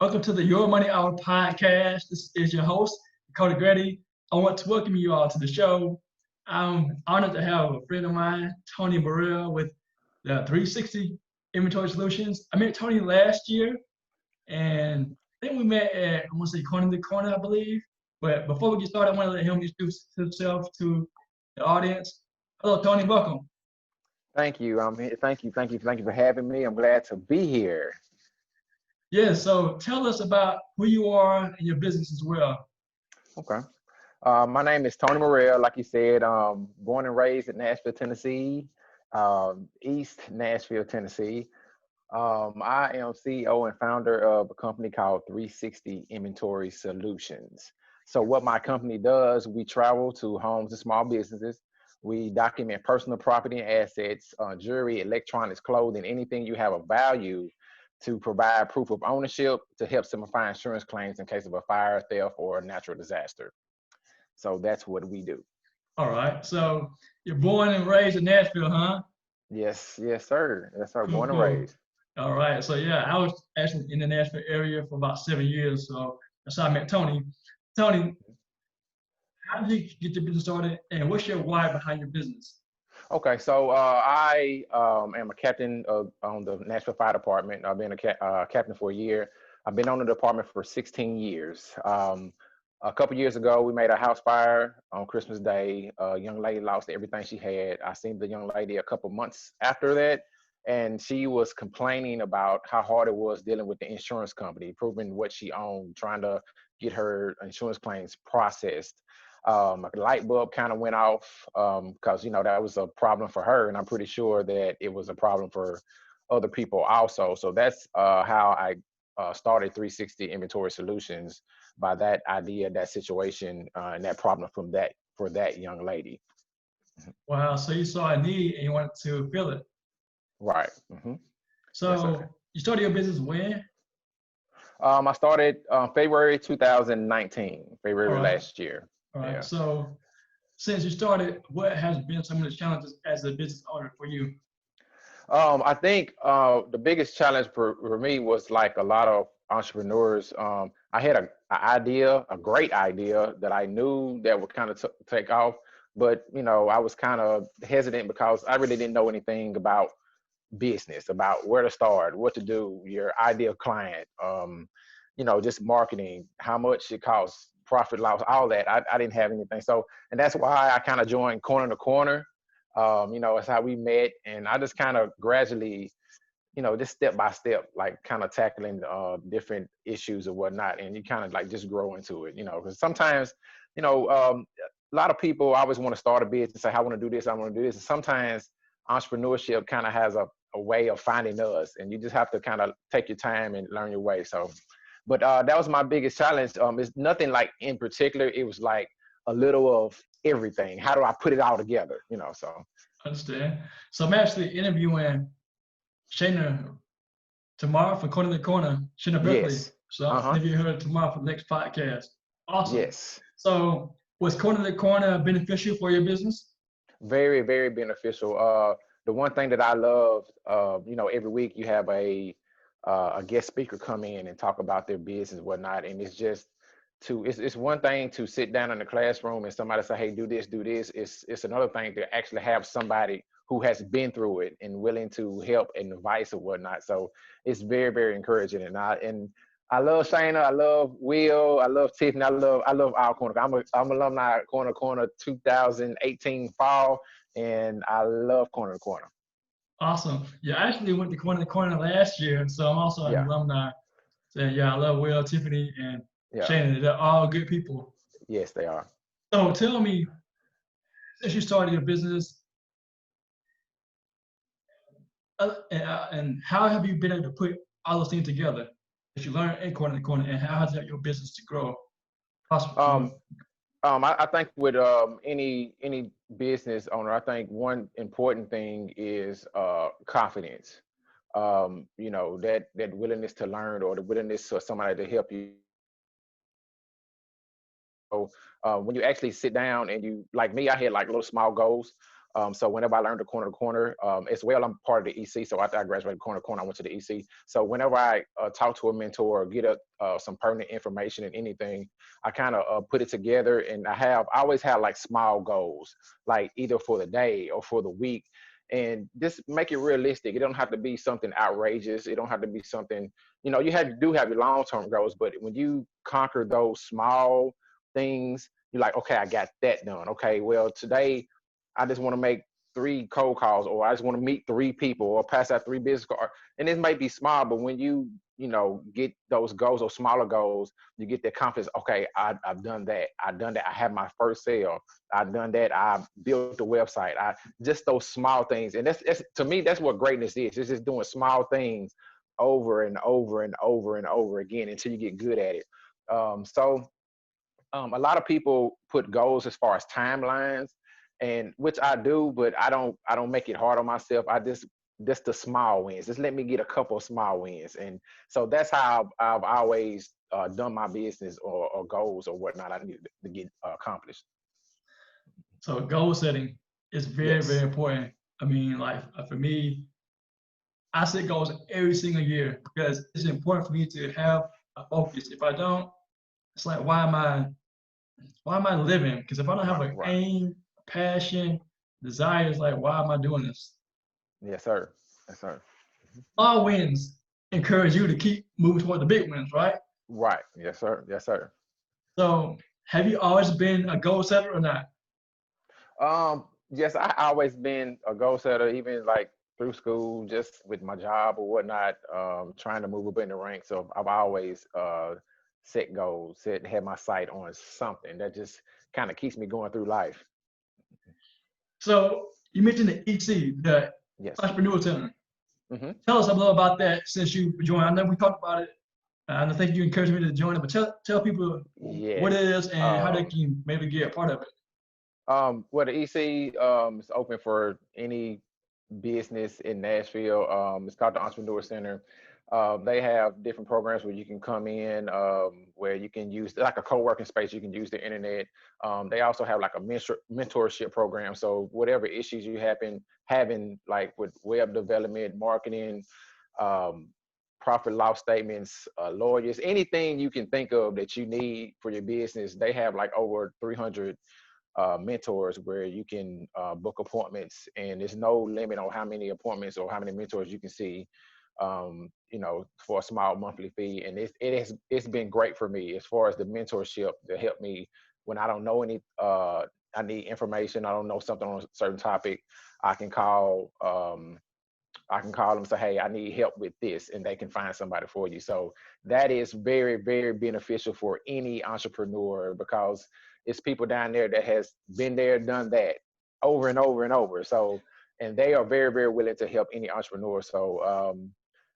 Welcome to the Your Money Hour podcast. This is your host, Dakota Grady. I want to welcome you all to the show. I'm honored to have a friend of mine, Tony Murrell, with the 360 Inventory Solutions. I met Tony last year, and I think we met at, I want to say, Corner to Corner, I believe. But before we get started, I want to let him introduce himself to the audience. Hello, Tony. Welcome. Thank you. I'm here. Thank you for having me. I'm glad to be here. Yeah, so tell us about who you are and your business as well. Okay. My name is Tony Murrell. Like you said, born and raised in Nashville, Tennessee, East Nashville, Tennessee. I am CEO and founder of a company called 360 Inventory Solutions. So what my company does, we travel to homes and small businesses. We document personal property and assets, jewelry, electronics, clothing, anything you have of value to provide proof of ownership to help simplify insurance claims in case of a fire, theft, or a natural disaster. So that's what we do. All right. So you're born and raised in Nashville, huh? Yes, yes, sir. Yes, sir. Cool, Born and cool. raised. All right. So yeah, I was actually in the Nashville area for about 7 years. So that's how I met Tony. Tony, how did you get your business started, and what's your why behind your business? Okay, so I am a captain on the Nashville Fire Department. I've been a captain for a year. I've been on the department for 16 years. A couple years ago, we made a house fire on Christmas Day. A young lady lost everything she had. I seen the young lady a couple months after that, and she was complaining about how hard it was dealing with the insurance company, proving what she owned, trying to get her insurance claims processed. A light bulb kind of went off because that was a problem for her, and I'm pretty sure that it was a problem for other people also. So that's how I started 360 Inventory Solutions, by that idea, that situation, and that problem for that young lady. Wow. So you saw a need and you wanted to fill it. Right. Yes, sir. So you started your business when? I started February 2019, All February right. last year. All right. Yeah. So since you started, what has been some of the challenges as a business owner for you? I think the biggest challenge for me was like a lot of entrepreneurs. I had a great idea that I knew that would kind of take off, but I was kind of hesitant because I really didn't know anything about business, about where to start, what to do, your ideal client, just marketing, how much it costs, profit loss, all that. I didn't have anything. So, and that's why I kind of joined Corner to Corner. It's how we met, and I just kind of gradually, just step by step, like kind of tackling different issues or whatnot, and you kind of like just grow into it, because sometimes, a lot of people always want to start a business, say, I want to do this, I want to do this. And sometimes entrepreneurship kind of has a way of finding us, and you just have to kind of take your time and learn your way. So, but that was my biggest challenge. It's nothing like in particular. It was like a little of everything. How do I put it all together? So. Understand. So I'm actually interviewing Shayna tomorrow for Corner to Corner, Shayna Berkeley. Yes. So I'll interview her tomorrow for the next podcast. Awesome. Yes. So was Corner to Corner beneficial for your business? Very, very beneficial. The one thing that I love, every week you have a guest speaker come in and talk about their business and whatnot, and it's just it's one thing to sit down in the classroom and somebody say, hey, do this, do this. It's another thing to actually have somebody who has been through it and willing to help and advice or whatnot. So it's very, very encouraging. And I love Shayna, I love Will, I love Tiffany, I love our Corner. I'm alumni at Corner 2018 fall, and I love Corner to Corner. Awesome. Yeah, I actually went to Corner last year, so I'm also an alumni. So yeah, I love Will, Tiffany, and Shannon. They're all good people. Yes, they are. So tell me, since you started your business, and how have you been able to put all those things together that you learned in Corner to Corner, and how has that your business to grow? I think with any business owner, I think one important thing is confidence. That willingness to learn, or the willingness for somebody to help you. So when you actually sit down and you, like me, I had like little small goals. So whenever I learned the corner to corner, as well, I'm part of the EC. So after I graduated corner to corner, I went to the EC. So whenever I talk to a mentor or get some pertinent information in anything, I kind of put it together, and I always have like small goals, like either for the day or for the week, and just make it realistic. It don't have to be something outrageous. It don't have to be something, do have your long-term goals, but when you conquer those small things, you're like, okay, I got that done. Okay, well, today I just want to make 3 cold calls, or I just want to meet 3 people, or pass out 3 business cards. And it might be small, but when get those goals, those smaller goals, you get that confidence. Okay, I've done that. I've done that. I have my first sale. I've done that. I built the website. Just those small things. And that's to me, that's what greatness is. It's just doing small things over and over and over and over again until you get good at it. A lot of people put goals as far as timelines, and which I do, but I don't make it hard on myself. I just the small wins. Just let me get a couple of small wins, and so that's how I've always done my business or goals or whatnot I need to get accomplished. So goal setting is very, very Yes. important. I mean, like for me, I set goals every single year because it's important for me to have a focus. If I don't, it's like why am I living? Because if I don't have Right. an Right. aim, passion, desires, like why am I doing this? Yes, sir. Yes, sir. Small wins encourage you to keep moving toward the big wins, right? Right. Yes, sir. Yes, sir. So have you always been a goal setter or not? Yes, I always been a goal setter, even like through school, just with my job or whatnot, trying to move up in the ranks. So I've always set goals, had my sight on something that just kind of keeps me going through life. So you mentioned the EC, the Yes. Entrepreneur Center. Hmm. Tell us a little about that since you joined. I know we talked about it. And I think you encouraged me to join it, but tell people what it Yes. is and how they can maybe get a part of it. Well, the EC is open for any business in Nashville. It's called the Entrepreneur Center. They have different programs where you can come in, where you can use like a co-working space. You can use the internet. They also have like a mentorship program. So whatever issues you having like with web development, marketing, um, profit loss statements, lawyers, anything you can think of that you need for your business, they have like over 300 mentors where you can book appointments, and there's no limit on how many appointments or how many mentors you can see, for a small monthly fee. And it's been great for me as far as the mentorship to help me when I don't know I need information, I don't know something on a certain topic. I can call them and say, hey, I need help with this, and they can find somebody for you. So that is very, very beneficial for any entrepreneur, because it's people down there that has been there, done that over and over and over. So, and they are very, very willing to help any entrepreneur. So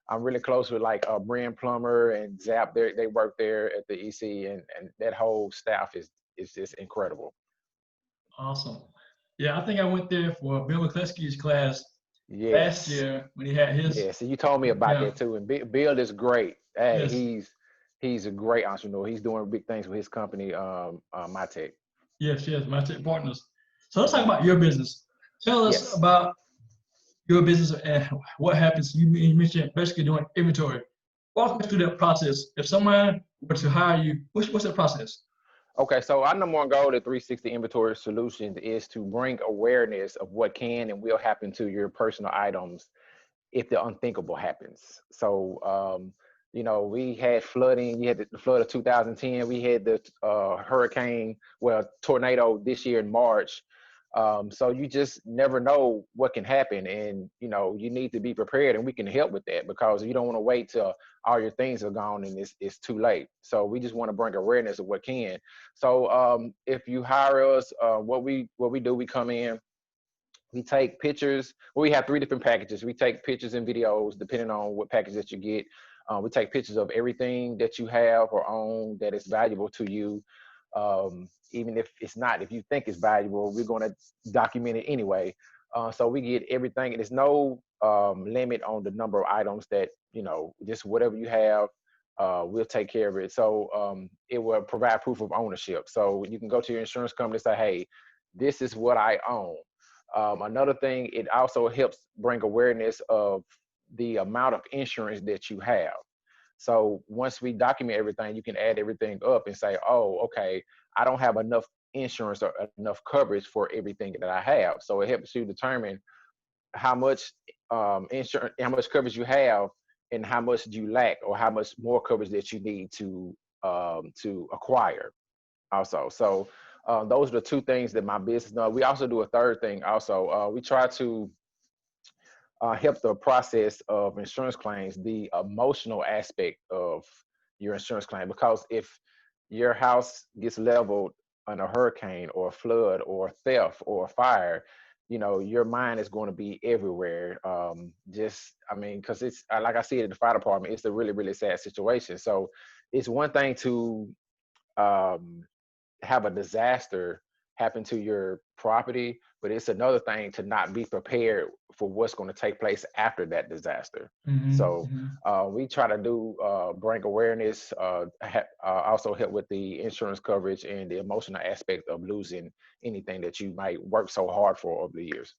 I'm really close with like Brian Plummer and Zap. They work there at the EC, and that whole staff is just incredible. Awesome. Yeah, I think I went there for Bill McCluskey's class last Yes. year when he had his. Yeah, so you told me about Yeah. that too. And Bill is great. Hey, Yes. he's a great entrepreneur. He's doing big things with his company, My Tech. Yes. Yes. My tech partners. So let's talk Hmm. about your business. Tell us Yes. about your business and what happens. You mentioned basically doing inventory. Walk us through that process. If someone were to hire you, what's that process? Okay, so our number one goal at 360 Inventory Solutions is to bring awareness of what can and will happen to your personal items if the unthinkable happens. So, we had flooding. You had the flood of 2010. We had the tornado this year in March. So you just never know what can happen, and you need to be prepared, and we can help with that, because you don't want to wait till all your things are gone and it's too late. So we just want to bring awareness of what can. So if you hire us, what we do, we come in, we take pictures. Well, we have 3 different packages. We take pictures and videos depending on what package that you get. We take pictures of everything that you have or own that is valuable to you. Even if it's not, if you think it's valuable, we're going to document it anyway. So we get everything. There's no limit on the number of items that, just whatever you have, we'll take care of it. So it will provide proof of ownership. So you can go to your insurance company and say, hey, this is what I own. Another thing, it also helps bring awareness of the amount of insurance that you have. So once we document everything, you can add everything up and say, oh, okay, I don't have enough insurance or enough coverage for everything that I have. So it helps you determine how much insurance, how much coverage you have, and how much do you lack, or how much more coverage that you need to acquire. Also, so those are the two things that my business does. We also do a third thing. Also, we try to help the process of insurance claims, the emotional aspect of your insurance claim. Because if your house gets leveled on a hurricane or a flood or theft or fire, you know, your mind is going to be everywhere. I mean, because it's like I said, in the fire department, it's a really, really sad situation. So it's one thing to um, have a disaster happen to your property, but it's another thing to not be prepared for what's going to take place after that disaster. So we try to do bring awareness, also help with the insurance coverage and the emotional aspect of losing anything that you might work so hard for over the years.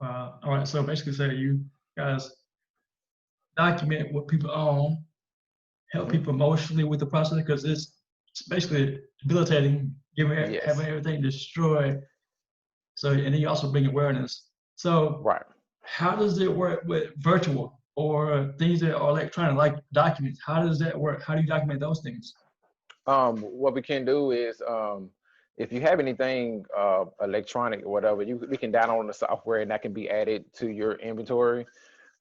All right. So basically, say you guys document what people own, help people emotionally with the process, because it's basically debilitating, having everything destroyed. So, and then you also bring awareness. So, right. How does it work with virtual or things that are electronic, like documents? How does that work? How do you document those things? What we can do is, if you have anything electronic or whatever, we can download the software and that can be added to your inventory.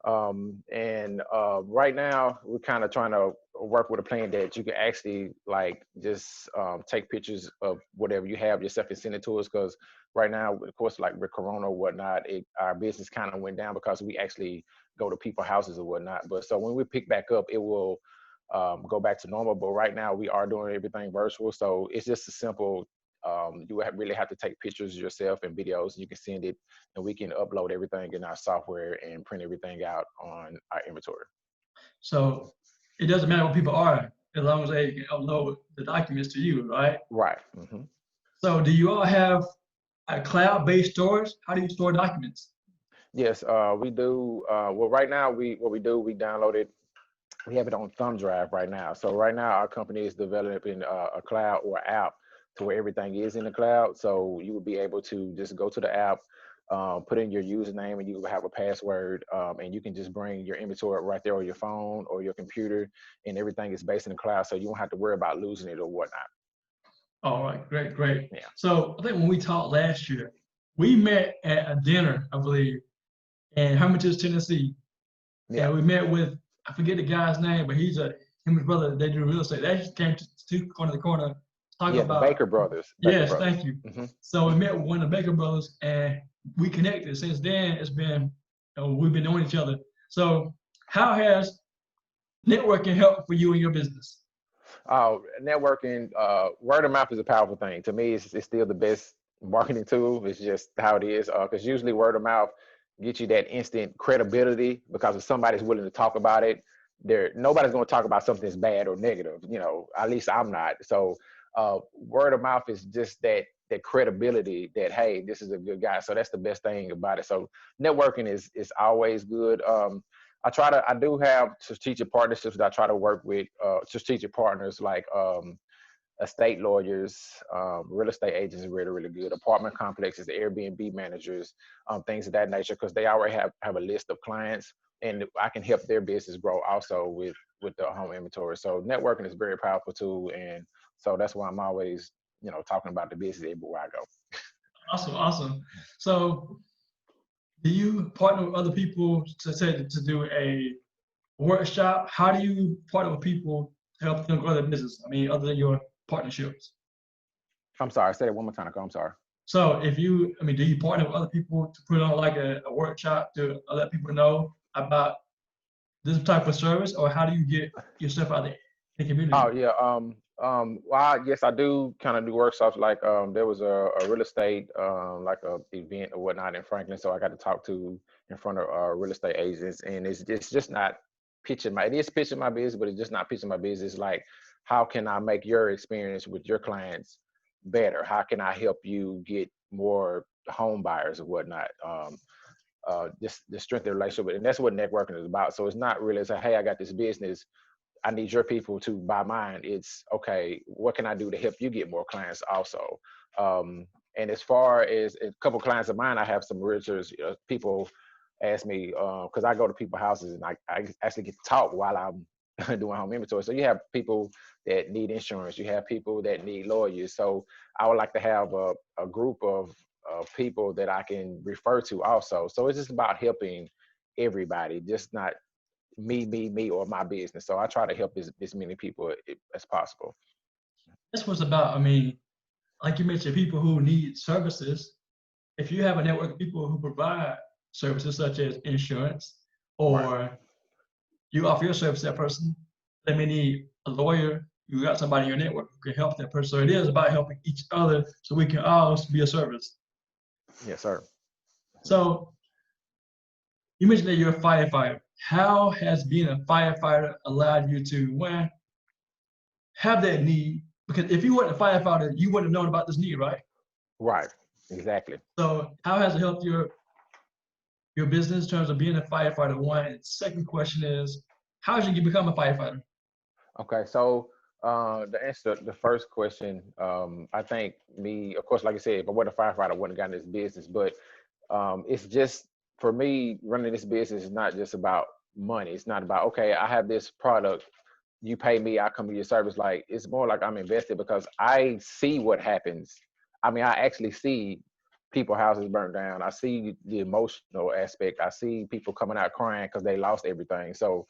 Right now we're kind of trying to work with a plan that you can actually like just take pictures of whatever you have yourself and send it to us, because right now, of course, like with Corona or whatnot, our business kind of went down because we actually go to people's houses or whatnot. But so when we pick back up, it will go back to normal. But right now we are doing everything virtual, so it's just a simple, you really have to take pictures yourself and videos. You can send it and we can upload everything in our software and print everything out on our inventory. So it doesn't matter what people are, as long as they can upload the documents to you, right? Right. So do you all have a cloud-based storage? How do you store documents? Yes, we do. Well, right now, we download it. We have it on thumb drive right now. So right now, our company is developing a cloud or app to where everything is in the cloud. So you would be able to just go to the app, put in your username, and you will have a password, and you can just bring your inventory right there on your phone or your computer, and everything is based in the cloud. So you won't have to worry about losing it or whatnot. All right, great. Yeah. So I think when we talked last year, we met at a dinner, I believe, in Hermitage, Tennessee. Yeah. And we met with, I forget the guy's name, but him and his brother, they do real estate. They actually came to corner to corner talk about the Baker brothers. Yes, thank you. So we met with one of the Baker brothers and we connected. Since then, it's been, we've been knowing each other. So how has networking helped for you and your business? Networking, word of mouth is a powerful thing. To me, it's still the best marketing tool. It's just how it is. Because usually word of mouth gets you that instant credibility, because if somebody's willing to talk about it, nobody's going to talk about something that's bad or negative. You know, at least I'm not. So word of mouth is just that credibility that, hey, this is a good guy. So that's the best thing about it. So networking is always good. I do have strategic partnerships that I try to work with, strategic partners like estate lawyers, real estate agents are really, really good, apartment complexes, Airbnb managers, things of that nature, because they already have a list of clients, and I can help their business grow also with the home inventory. So networking is a very powerful tool, and so that's why I'm always, talking about the business everywhere I go. Awesome. So do you partner with other people to do a workshop? How do you partner with people to help them grow their business? I mean, other than your partnerships. I'm sorry, say that one more time. I'm sorry. So do you partner with other people to put on like a workshop to let people know about this type of service, or how do you get yourself out there in the community? Oh yeah. Well, yes, I do kind of do workshops. Like there was a real estate like a event or whatnot in Franklin, so I got to talk to in front of real estate agents, and it's just not pitching it is pitching my business, but it's just not pitching my business. Like, how can I make your experience with your clients better? How can I help you get more home buyers or whatnot. Just the strength of the relationship, and that's what networking is about. So it's not really say, hey, I got this business, I need your people to buy mine. It's okay, what can I do to help you get more clients also? And as far as a couple clients of mine, I have some realtors, people ask me, because I go to people's houses and I actually get to talk while I'm doing home inventory. So you have people that need insurance, you have people that need lawyers. So I would like to have a group of people that I can refer to also. So it's just about helping everybody, just not me, or my business. So I try to help as many people as possible. That's what it's about. I mean, like you mentioned, people who need services. If you have a network of people who provide services such as insurance, Right. or you offer your service to that person, they may need a lawyer. You got somebody in your network who can help that person. So it is about helping each other so we can all be a service. Yes, sir. So you mentioned that you're a firefighter. How has being a firefighter allowed you to, one, have that need? Because if you weren't a firefighter, you wouldn't have known about this need, right? Right. Exactly. So how has it helped your business in terms of being a firefighter? One. And second question is, how did you become a firefighter? Okay. So the answer to the first question, I think me, of course, like I said, if I wasn't a firefighter, I wouldn't have gotten this business. But it's just for me, running this business is not just about money. It's not about, okay, I have this product, you pay me, I come to your service. Like, it's more like I'm invested because I see what happens. I mean, I actually see people houses burned down. I see the emotional aspect. I see people coming out crying because they lost everything. So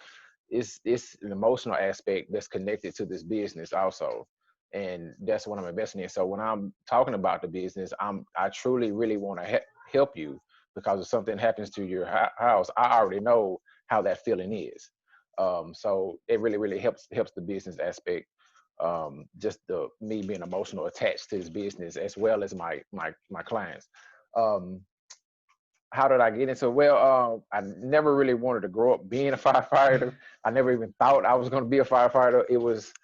it's an emotional aspect that's connected to this business also, and that's what I'm investing in. So when I'm talking about the business, I truly really want to help you, because if something happens to your house, I already know how that feeling is. So it really helps the business aspect. Just the me being emotional attached to this business as well as my clients. um how did I get into it? Well, I never really wanted to grow up being a firefighter. I never even thought I was going to be a firefighter. It was,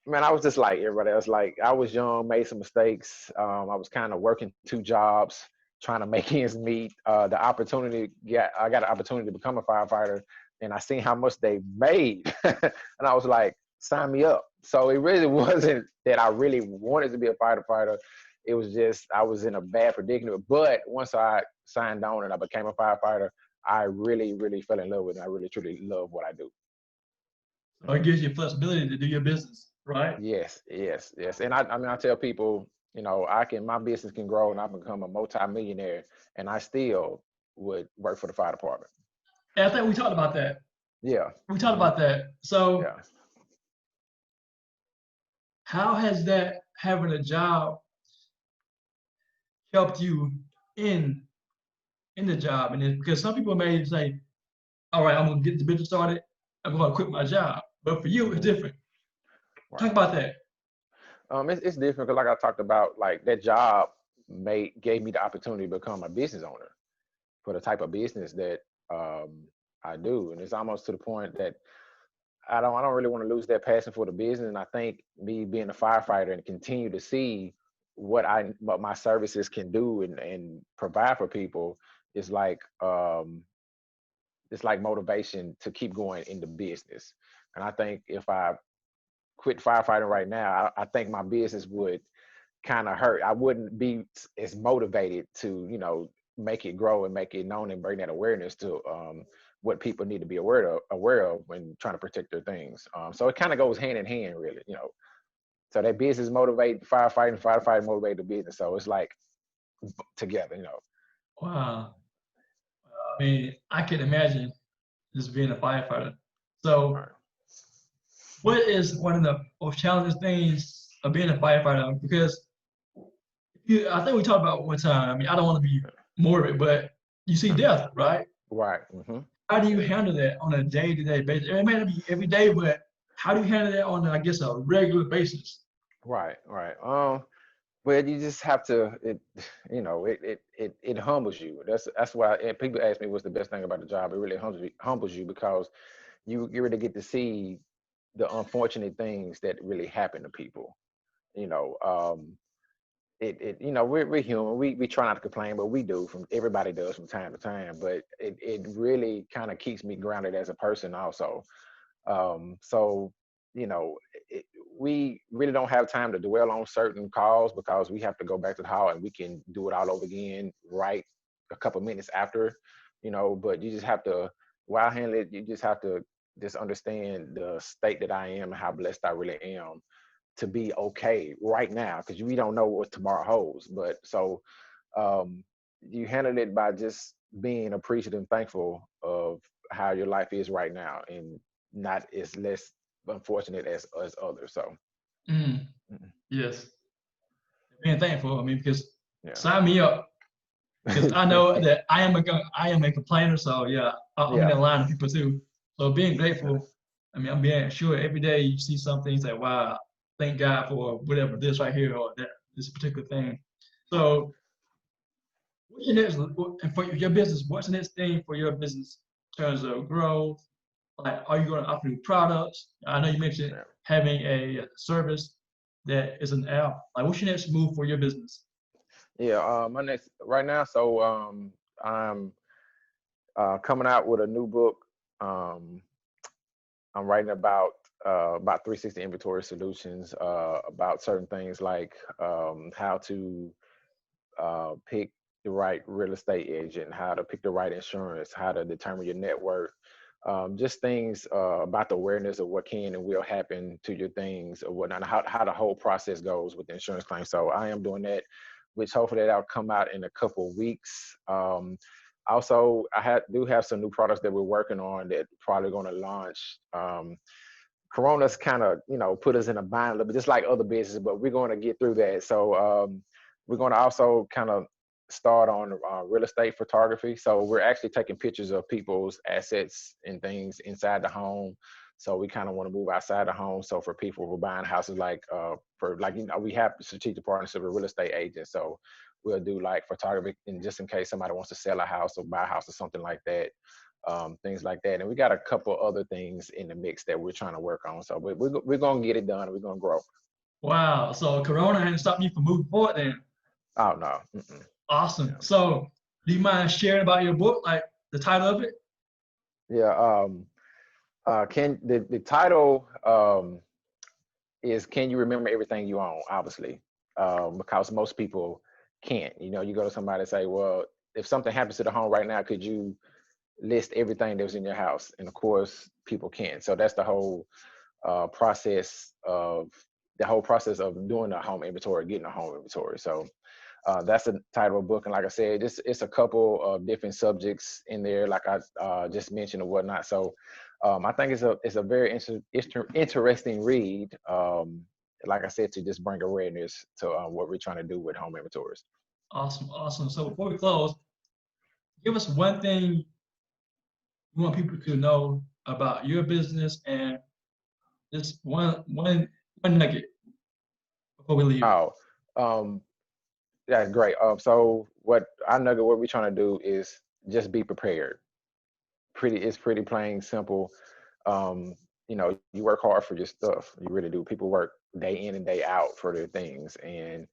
man, I was just like everybody else. Like, I was young, made some mistakes. I was kind of working two jobs, trying to make ends meet. I got an opportunity to become a firefighter, and I seen how much they made, and I was like, sign me up. So it really wasn't that I really wanted to be a firefighter. It was just I was in a bad predicament. But once I signed on and I became a firefighter, I really fell in love with it. I really truly love what I do. So it gives you flexibility to do your business, right? Yes. And I mean, I tell people, my business can grow and I become a multi-millionaire, and I still would work for the fire department. And I think we talked about that. Yeah. We talked Hmm. about that. So Yeah. how has that having a job helped you in in the job? And then, because some people may say, all right, I'm gonna get the business started, I'm gonna quit my job. But for you, it's Hmm. different. Talk Right. about that. It's different because, like I talked about, like that job gave me the opportunity to become a business owner for the type of business that I do, and it's almost to the point that I don't really want to lose that passion for the business. And I think me being a firefighter and continue to see what my services can do and provide for people is like it's like motivation to keep going in the business. And I think if I quit firefighting right now, I think my business would kind of hurt. I wouldn't be as motivated to, make it grow and make it known and bring that awareness to what people need to be aware of when trying to protect their things. So it kind of goes hand in hand, really. So that business motivate firefighting motivate the business. So it's like together. Wow. I mean, I can imagine just being a firefighter. So Right. what is one of the most challenging things of being a firefighter? Because I think we talked about one time. I mean, I don't want to be morbid, but you see death, right? Right. Hmm. How do you handle that on a day-to-day basis? It may not be every day, but how do you handle that on, I guess, a regular basis? Right. Well, you just have to. It humbles you. That's why, and people ask me what's the best thing about the job. It really humbles you because you really get to see the unfortunate things that really happen to people. You know, um, you know, we're human. We try not to complain, but we do. Everybody does from time to time. But it really kind of keeps me grounded as a person also. So you know, it, we really don't have time to dwell on certain calls because we have to go back to the hall and we can do it all over again right a couple minutes after, you know. But you just have to, while handling it, you just have to just understand the state that I am and how blessed I really am to be okay right now, because we don't know what tomorrow holds. But so um, you handle it by just being appreciative and thankful of how your life is right now, and not as less unfortunate as others. So Mm, mm, yes, being thankful. I mean, because yeah, sign me up. Because I know that I am a complainer. So yeah, I'm in yeah, that line of people too. So being yeah, grateful. I mean, I'm being sure every day you see something, you say, "Wow, thank God for whatever this right here or that this particular thing." right. So what's your next and for your business? What's the next thing for your business in terms of growth? Like, are you going to offer new products? I know you mentioned Yeah, having a service that is an app. Like, what's your next move for your business? yeah. My next right now, so I'm coming out with a new book. Um, I'm writing about 360 inventory solutions, about certain things like how to pick the right real estate agent, how to pick the right insurance, how to determine your net worth, just things about the awareness of what can and will happen to your things or whatnot, how the whole process goes with the insurance claim. So I am doing that, which hopefully that'll come out in a couple of weeks. Also, do have some new products that we're working on that probably going to launch. Corona's kind of, you know, put us in a bind a little bit, just like other businesses, but we're going to get through that. So we're going to also kind of start on real estate photography. So we're actually taking pictures of people's assets and things inside the home. So we kind of want to move outside the home. So for people who are buying houses, like you know, we have strategic partnership with real estate agents. So we'll do like photography, and just in case somebody wants to sell a house or buy a house or something like that, things like that. And we got a couple other things in the mix that we're trying to work on. So we're going to get it done. We're going to grow. Wow. So Corona hadn't stopped you from moving forward then. Oh, no. Mm-mm. Awesome. Yeah. So do you mind sharing about your book, like the title of it? Yeah. Can the title is Can You Remember Everything You Own? Obviously, because most people can't. You know, you go to somebody and say, well, if something happens to the home right now, could you list everything that was in your house? And of course, people can't. So that's process of the whole process of doing a home inventory, getting a home inventory. So that's the title of the book. And like I said, it's a couple of different subjects in there, like I just mentioned and whatnot. So I think it's a very interesting read. Like I said, to just bring awareness to what we're trying to do with home inventories. Awesome. Awesome. So before we close, give us one thing you want people to know about your business and just one nugget before we leave. Oh, um, yeah, great. So what we're trying to do is just be prepared. It's pretty plain simple. um you know, you work hard for your stuff, you really do. People work day in and day out for their things, and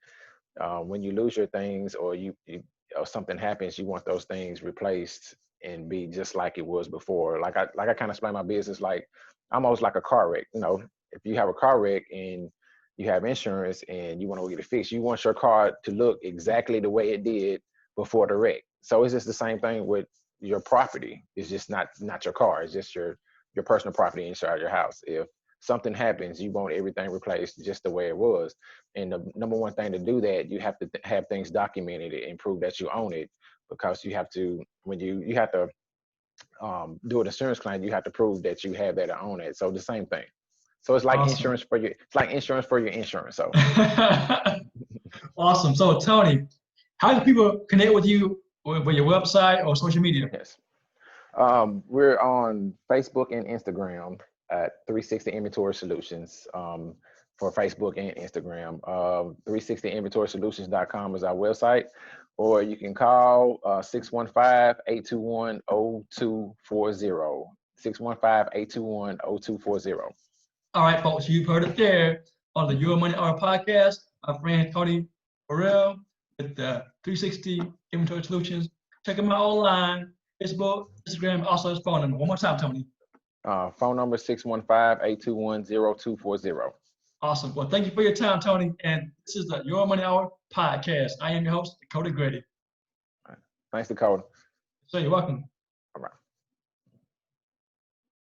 when you lose your things, or or something happens, you want those things replaced and be just like it was before. Like I kind of explain my business like almost like a car wreck. You know, if you have a car wreck and you have insurance and you want to go get it fixed, you want your car to look exactly the way it did before the wreck. So it's just the same thing with your property. It's just not your car. It's just your personal property inside your house. If something happens, you want everything replaced just the way it was. And the number one thing to do that, you have to have things documented and prove that you own it, because you have to, when you have to do an insurance claim, you have to prove that you have that to own it. So the same thing. So Awesome. it's like insurance for your insurance. So Awesome. So Tony, how do people connect with you with your website or social media? yes, we're on Facebook and Instagram at 360 Inventory Solutions. For Facebook and Instagram, 360inventorysolutions.com is our website, or you can call 615-821-0240. 615-821-0240. All right, folks, you've heard it there on the Your Money Hour podcast. My friend Tony Murrell with the 360 Inventory Solutions. Check him out online, Facebook, Instagram, also his phone number. One more time, Tony. Phone number 615-821-0240. Awesome. Well, thank you for your time, Tony. And this is the Your Money Hour podcast. I am your host, Dakota Grady. Thanks, Dakota. So you're welcome. All right.